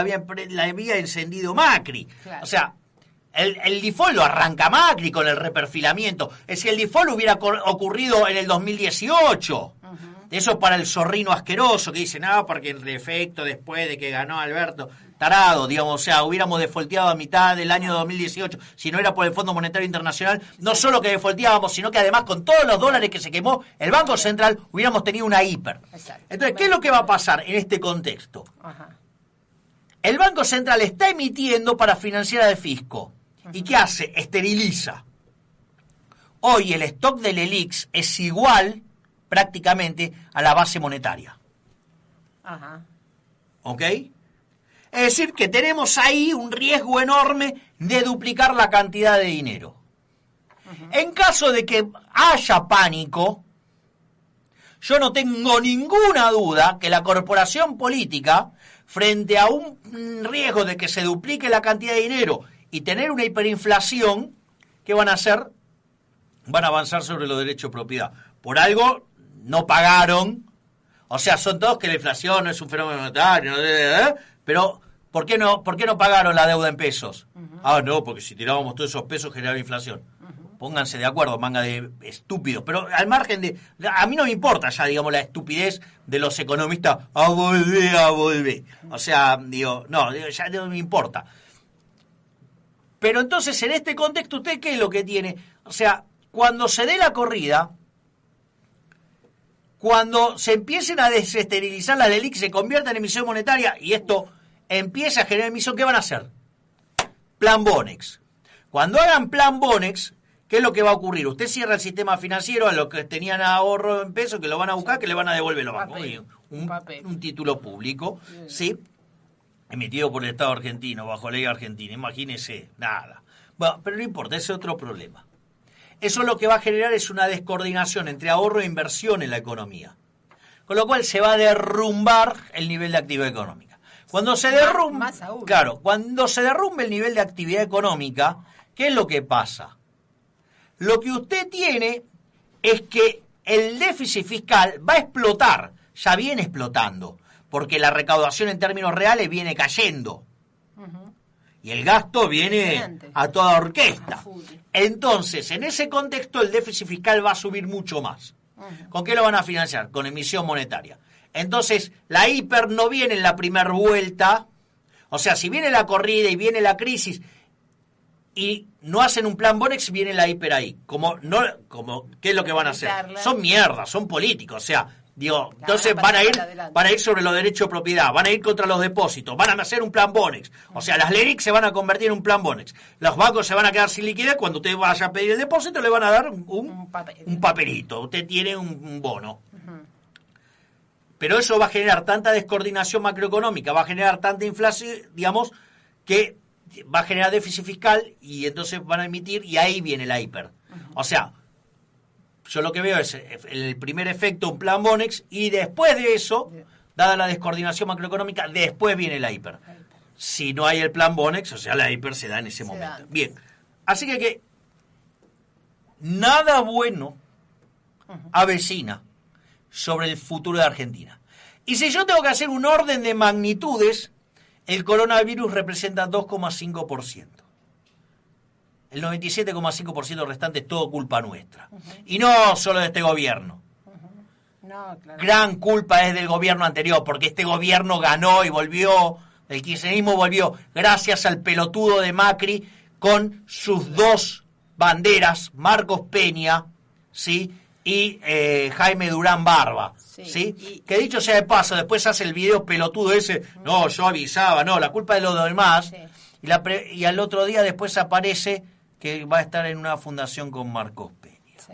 había encendido Macri. Claro. O sea, el default lo arranca Macri con el reperfilamiento. Es decir, el default hubiera ocurrido en el 2018. Eso para el zorrino asqueroso que dice, no, porque en efecto, después de que ganó Alberto, tarado, digamos, o sea, hubiéramos defaulteado a mitad del año 2018, si no era por el Fondo Monetario Internacional, no solo que defaulteábamos, sino que además con todos los dólares que se quemó el Banco Central, hubiéramos tenido una hiper. Exacto. Entonces, ¿qué es lo que va a pasar en este contexto? El Banco Central está emitiendo para financiar al fisco. ¿Y qué hace? Esteriliza. Hoy el stock del ELIX es igual prácticamente a la base monetaria. ¿Ok? Es decir, que tenemos ahí un riesgo enorme de duplicar la cantidad de dinero. En caso de que haya pánico, yo no tengo ninguna duda que la corporación política, frente a un riesgo de que se duplique la cantidad de dinero y tener una hiperinflación, ¿qué van a hacer? Van a avanzar sobre los derechos de propiedad. Por algo no pagaron, o sea, son todos que la inflación no es un fenómeno monetario, pero ¿por qué no pagaron la deuda en pesos? No, porque si tirábamos todos esos pesos generaba inflación. Pónganse de acuerdo, manga de estúpidos. Pero al margen de... A mí no me importa ya, digamos, la estupidez de los economistas. A volver. O sea, digo, ya no me importa. Pero entonces, en este contexto, ¿usted qué es lo que tiene? O sea, cuando se dé la corrida, cuando se empiecen a desesterilizar las LELIQ, se convierta en emisión monetaria y esto empieza a generar emisión, ¿qué van a hacer? Plan Bonex. Cuando hagan Plan Bonex, ¿qué es lo que va a ocurrir? Usted cierra el sistema financiero a los que tenían ahorro en pesos, que lo van a buscar, que le van a devolver los bancos. Un título público, ¿sí? Emitido por el Estado argentino, bajo ley argentina. Imagínese, nada. Bueno, pero no importa, ese es otro problema. Eso lo que va a generar es una descoordinación entre ahorro e inversión en la economía. Con lo cual se va a derrumbar el nivel de actividad económica. Cuando se derrumbe, cuando se derrumbe el nivel de actividad económica, ¿qué es lo que pasa? Lo que usted tiene es que el déficit fiscal va a explotar, ya viene explotando, porque la recaudación en términos reales viene cayendo. Y el gasto viene a toda orquesta. Entonces, en ese contexto, el déficit fiscal va a subir mucho más. ¿Con qué lo van a financiar? Con emisión monetaria. Entonces, la hiper no viene en la primera vuelta. O sea, si viene la corrida y viene la crisis y no hacen un plan Bonex, viene la hiper ahí. ¿Qué es lo que van a hacer? Son mierdas, son políticos. O sea, digo, entonces van a ir sobre los derechos de propiedad, van a ir contra los depósitos, van a hacer un plan Bonex. O sea, las LELIQ se van a convertir en un plan Bonex. Los bancos se van a quedar sin liquidez. Cuando usted vaya a pedir el depósito, le van a dar un papelito. Usted tiene un bono. Pero eso va a generar tanta descoordinación macroeconómica, va a generar tanta inflación, digamos, que va a generar déficit fiscal y entonces van a emitir y ahí viene la hiper. O sea, yo lo que veo es el primer efecto, un plan Bonex, y después de eso, dada la descoordinación macroeconómica, después viene la hiper. Si no hay el plan Bonex, o sea, la hiper se da en ese momento. Bien, así que nada bueno avecina sobre el futuro de Argentina. Y si yo tengo que hacer un orden de magnitudes, el coronavirus representa 2,5%. El 97,5% restante es todo culpa nuestra. Y no solo de este gobierno. Gran culpa es del gobierno anterior, porque este gobierno ganó y volvió, el kirchnerismo volvió, gracias al pelotudo de Macri, con sus dos banderas, Marcos Peña, ¿sí? y Jaime Durán Barba, ¿sí? Que dicho sea de paso, después hace el video pelotudo ese, no, yo avisaba, no, la culpa es de los demás, Sí. y al otro día después aparece que va a estar en una fundación con Marcos Peña. Sí.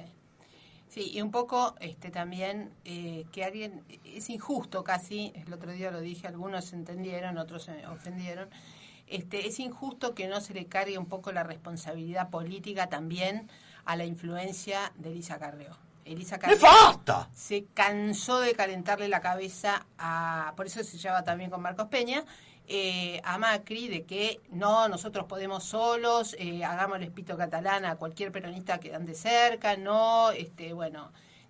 Sí, y un poco también que alguien, es injusto casi, el otro día lo dije, algunos entendieron, otros se ofendieron, es injusto que no se le cargue un poco la responsabilidad política también a la influencia de Elisa Carrió. Elisa Carrió ¡Nefasta! se cansó de calentarle la cabeza por eso se lleva también con Marcos Peña, a Macri, de que no, nosotros podemos solos, hagámosle pito catalán a cualquier peronista que ande cerca, no,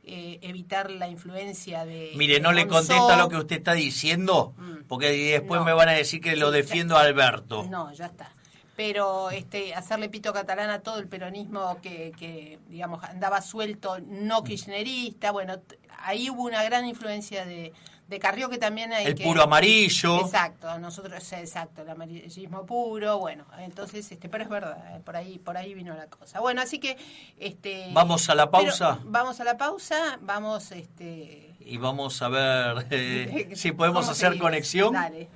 evitar la influencia de... Mire, no le Monzó. contesta lo que usted está diciendo, porque después No. me van a decir que lo Sí, defiendo a Alberto. No, ya está. Pero hacerle pito catalán a todo el peronismo que digamos, andaba suelto, no kirchnerista, bueno, ahí hubo una gran influencia de Carrió, que también hay El que... puro amarillo. Exacto, nosotros, exacto, el amarillismo puro, bueno, entonces, pero es verdad, por ahí vino la cosa. Bueno, así que... ¿Vamos a la pausa? Vamos a la pausa, vamos... Y vamos a ver si podemos ¿cómo hacer seguimos? conexión. Dale.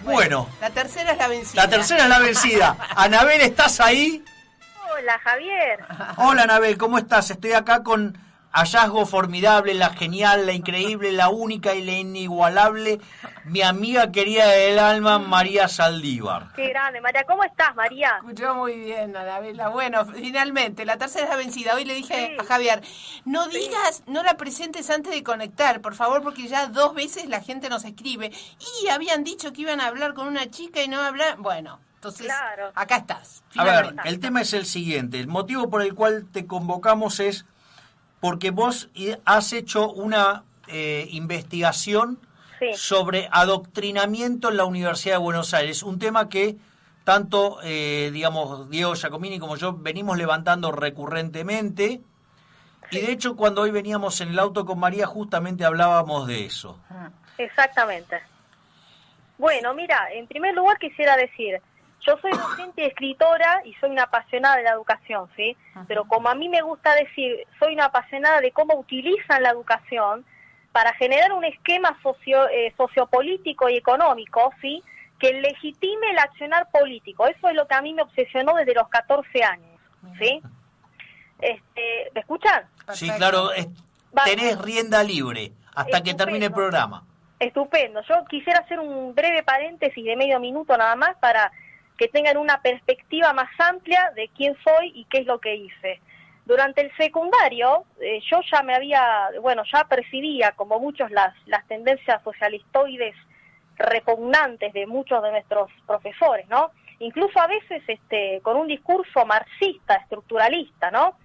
Bueno, la tercera es la vencida. La tercera es la vencida. Anabel, ¿estás ahí? Hola, Javier. Hola, Anabel, ¿cómo estás? Estoy acá con Hallazgo Formidable, la genial, la increíble, la única y la inigualable, mi amiga querida del alma, María Saldívar. Qué grande, María. ¿Cómo estás, María? Escuchó muy bien, Anabela. Bueno, finalmente, la tercera es la vencida. Hoy le dije Sí. a Javier, no digas, no la presentes antes de conectar, por favor, porque ya 2 veces la gente nos escribe. Y habían dicho que iban a hablar con una chica y no hablar. Bueno, entonces, Claro. acá estás. A ver, Finalmente. el tema es el siguiente. El motivo por el cual te convocamos es porque vos has hecho una investigación Sí. sobre adoctrinamiento en la Universidad de Buenos Aires, un tema que tanto, digamos, Diego Giacomini como yo venimos levantando recurrentemente, y de hecho cuando hoy veníamos en el auto con María justamente hablábamos de eso. Exactamente. Bueno, mira, en primer lugar quisiera decir, yo soy docente y escritora y soy una apasionada de la educación, ¿sí? Pero como a mí me gusta decir, soy una apasionada de cómo utilizan la educación para generar un esquema sociopolítico y económico, ¿sí? Que legitime el accionar político. Eso es lo que a mí me obsesionó desde los 14 años, ¿sí? ¿Me escuchan? Sí, Perfecto. claro, Vale. tenés rienda libre hasta que termine el Estupendo. programa. Estupendo. Yo quisiera hacer un breve paréntesis de medio minuto nada más para que tengan una perspectiva más amplia de quién soy y qué es lo que hice. Durante el secundario, yo ya ya percibía como muchos las tendencias socialistoides repugnantes de muchos de nuestros profesores, ¿no? Incluso a veces con un discurso marxista, estructuralista, ¿no?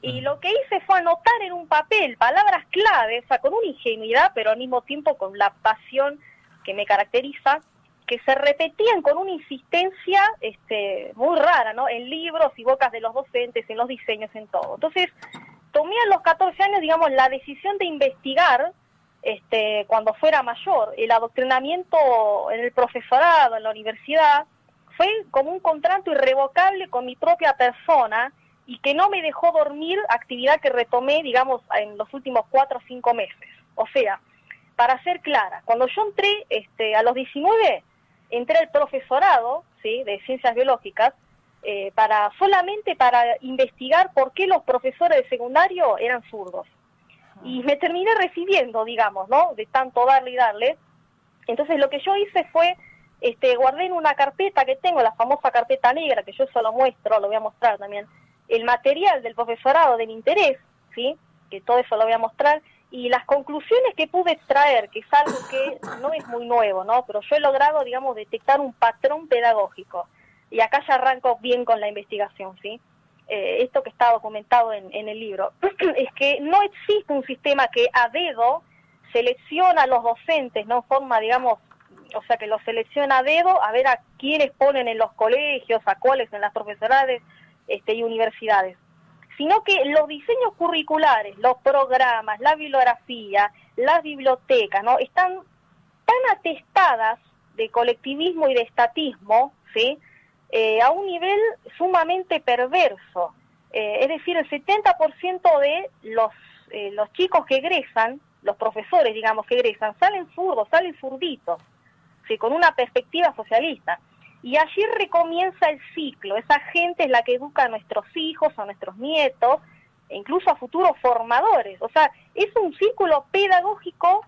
Y lo que hice fue anotar en un papel palabras claves, o sea, con una ingenuidad, pero al mismo tiempo con la pasión que me caracteriza, que se repetían con una insistencia muy rara, ¿no? En libros y bocas de los docentes, en los diseños, en todo. Entonces, tomé a los 14 años, digamos, la decisión de investigar, cuando fuera mayor, el adoctrinamiento en el profesorado, en la universidad. Fue como un contrato irrevocable con mi propia persona, y que no me dejó dormir, actividad que retomé, digamos, en los últimos 4 o 5 meses. O sea, para ser clara, cuando yo entré a los 19, entré al profesorado, ¿sí?, de ciencias biológicas, solamente para investigar por qué los profesores de secundario eran zurdos. Y me terminé recibiendo, digamos, ¿no?, de tanto darle y darle. Entonces lo que yo hice fue, guardé en una carpeta que tengo, la famosa carpeta negra, que yo eso lo muestro, lo voy a mostrar también, el material del profesorado de mi interés, ¿sí?, que todo eso lo voy a mostrar, y las conclusiones que pude extraer, que es algo que no es muy nuevo, ¿no?, pero yo he logrado, digamos, detectar un patrón pedagógico. Y acá ya arranco bien con la investigación, ¿sí? Esto que está documentado en el libro, es que no existe un sistema que a dedo selecciona a los docentes, ¿no?, en forma, digamos, o sea, que los selecciona a dedo a ver a quiénes ponen en los colegios, a cuáles en las profesorades y universidades, sino que los diseños curriculares, los programas, la bibliografía, las bibliotecas, ¿no?, están tan atestadas de colectivismo y de estatismo, ¿sí?, a un nivel sumamente perverso. Es decir, el 70% de los chicos que egresan, los profesores, digamos, que egresan, salen zurdos, salen zurditos, ¿sí?, con una perspectiva socialista. Y allí recomienza el ciclo. Esa gente es la que educa a nuestros hijos, a nuestros nietos, e incluso a futuros formadores. O sea, es un círculo pedagógico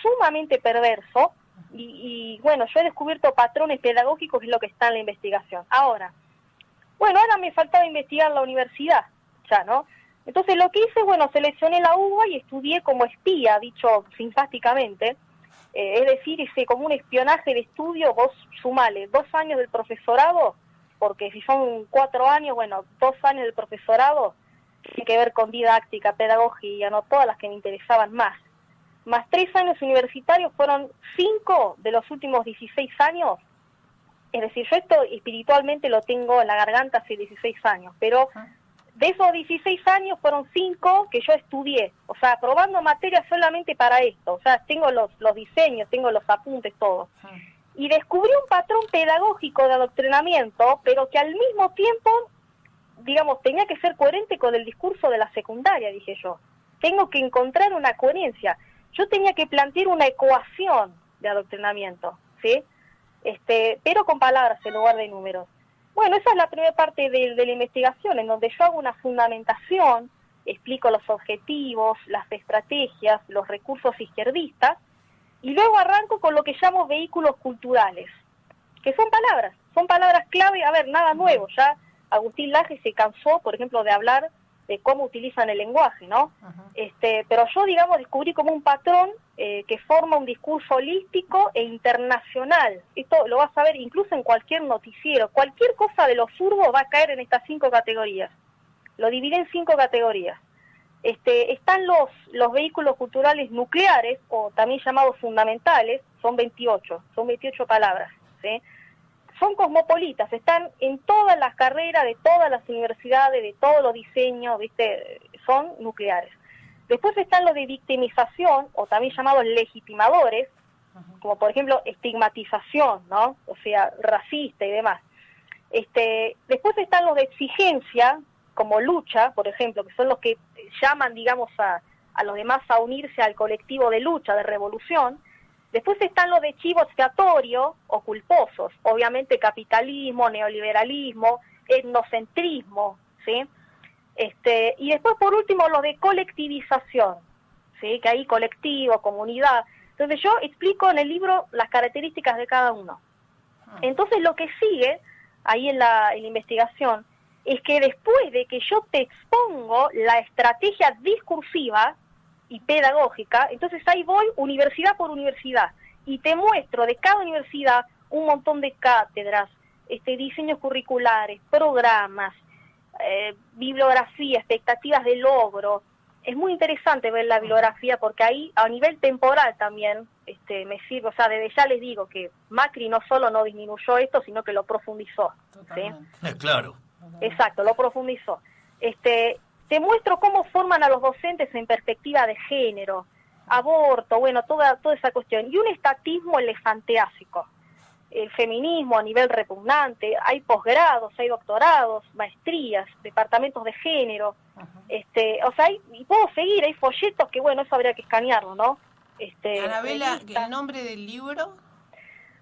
sumamente perverso. Y bueno, yo he descubierto patrones pedagógicos, que es lo que está en la investigación. Ahora me faltaba investigar la universidad, ya, ¿no? Entonces lo que hice, seleccioné la UBA y estudié como espía, dicho simpáticamente, es decir, hice como un espionaje de estudio. Vos sumale 2 años del profesorado, porque si son 4 años, 2 años del profesorado, tiene que ver con didáctica, pedagogía, no todas las que me interesaban más 3 años universitarios, fueron 5 de los últimos 16 años. Es decir, yo esto espiritualmente lo tengo en la garganta hace 16 años, pero de esos 16 años fueron 5 que yo estudié, o sea, probando materias solamente para esto. O sea, tengo los diseños, tengo los apuntes, todo. Y descubrí un patrón pedagógico de adoctrinamiento, pero que al mismo tiempo, digamos, tenía que ser coherente con el discurso de la secundaria, dije yo. Tengo que encontrar una coherencia. Yo tenía que plantear una ecuación de adoctrinamiento, ¿sí? Pero con palabras en lugar de números. Bueno, esa es la primera parte de la investigación, en donde yo hago una fundamentación, explico los objetivos, las estrategias, los recursos izquierdistas, y luego arranco con lo que llamo vehículos culturales, que son palabras clave. A ver, nada nuevo, ya Agustín Laje se cansó, por ejemplo, de hablar de cómo utilizan el lenguaje, ¿no? Pero yo, digamos, descubrí como un patrón que forma un discurso holístico e internacional. Esto lo vas a ver incluso en cualquier noticiero. Cualquier cosa de lo zurdo va a caer en estas 5 categorías. Lo dividí en 5 categorías. Están los vehículos culturales nucleares, o también llamados fundamentales, son 28 palabras, ¿sí? Son cosmopolitas, están en todas las carreras de todas las universidades, de todos los diseños, ¿viste? Son nucleares. Después están los de victimización, o también llamados legitimadores, como por ejemplo estigmatización, ¿no? O sea, racista y demás. Después están los de exigencia, como lucha, por ejemplo, que son los que llaman, digamos, a los demás a unirse al colectivo de lucha, de revolución. Después están los de chivo expiatorio o culposos, obviamente capitalismo, neoliberalismo, etnocentrismo, ¿sí? Y después, por último, los de colectivización, ¿sí? Que hay colectivo, comunidad. Entonces yo explico en el libro las características de cada uno. Entonces lo que sigue ahí en la investigación es que después de que yo te expongo la estrategia discursiva y pedagógica, entonces ahí voy universidad por universidad y te muestro de cada universidad un montón de cátedras, diseños curriculares, programas, bibliografía, expectativas de logro. Es muy interesante ver la bibliografía porque ahí a nivel temporal también me sirve. O sea, desde ya les digo que Macri no solo no disminuyó esto, sino que lo profundizó, ¿sí? Claro. Exacto, lo profundizó. Te muestro cómo forman a los docentes en perspectiva de género, aborto, bueno, toda esa cuestión. Y un estatismo elefanteásico. el feminismo a nivel repugnante, hay posgrados, hay doctorados, maestrías, departamentos de género, o sea, y puedo seguir, hay folletos que, bueno, eso habría que escanearlo, ¿no? Anabela, ¿el nombre del libro?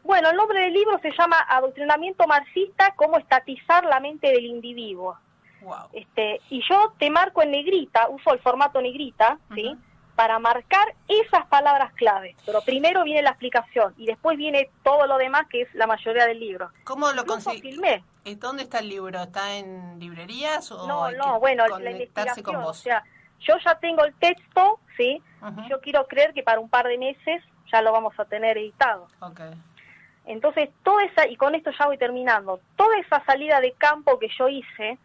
Bueno, el nombre del libro se llama Adoctrinamiento marxista, cómo estatizar la mente del individuo. Wow. Y yo te marco en negrita, uso el formato negrita, ¿sí? Para marcar esas palabras clave. Pero primero viene la explicación y después viene todo lo demás, que es la mayoría del libro. ¿Cómo lo conseguí? Filmé. ¿Dónde está el libro? ¿Está en librerías o No, hay que bueno, la conectarse con investigación, vos? o sea, yo ya tengo el texto, ¿sí? Y yo quiero creer que para un par de meses ya lo vamos a tener editado. Okay. Entonces, toda esa, y con esto ya voy terminando, toda esa salida de campo que yo hice,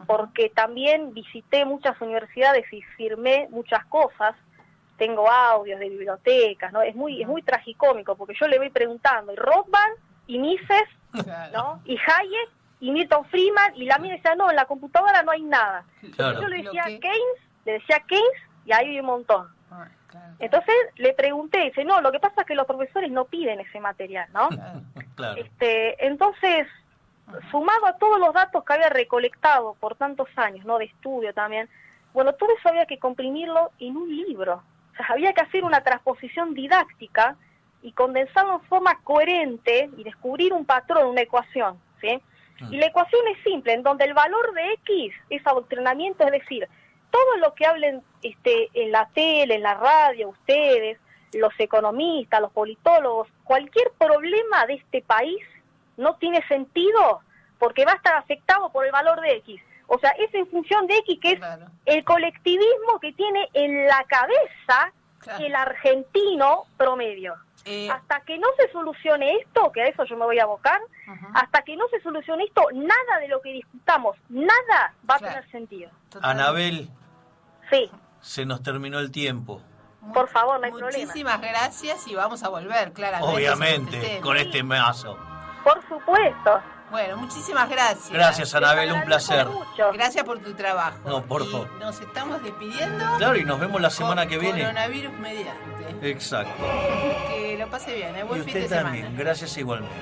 porque también visité muchas universidades y firmé muchas cosas, tengo audios de bibliotecas, ¿no? Es muy tragicómico, porque yo le voy preguntando, y Rothbard, y Mises, ¿no? Y Hayek, y Milton Friedman, y la mía decía, no, en la computadora no hay nada. Claro. Yo le decía Keynes, y ahí hay un montón. Claro. Entonces le pregunté, dice, no, lo que pasa es que los profesores no piden ese material, ¿no? Claro. Entonces, sumado a todos los datos que había recolectado por tantos años, ¿no? De estudio también, bueno, todo eso había que comprimirlo en un libro. O sea, había que hacer una transposición didáctica y condensarlo en forma coherente y descubrir un patrón, una ecuación, ¿sí? Y la ecuación es simple, en donde el valor de X es adoctrinamiento, es decir, todo lo que hablen en la tele, en la radio, ustedes, los economistas, los politólogos, cualquier problema de este país no tiene sentido porque va a estar afectado por el valor de X. O sea, es en función de X, que es el colectivismo que tiene en la cabeza el argentino promedio. Hasta que no se solucione esto, que a eso yo me voy a abocar, hasta que no se solucione esto, nada de lo que discutamos, nada va a tener sentido. Anabel, sí, se nos terminó el tiempo. Por favor, no hay problema. Muchísimas gracias y vamos a volver, claramente. Obviamente, con este mazo. Por supuesto. Bueno, muchísimas gracias. Gracias, Anabel, un placer. Mucho. Gracias por tu trabajo. No, por favor. Nos estamos despidiendo. Claro, y nos vemos la semana que viene. Coronavirus mediante. Exacto. Que lo pase bien, buen Y fin de usted semana. también, gracias igualmente.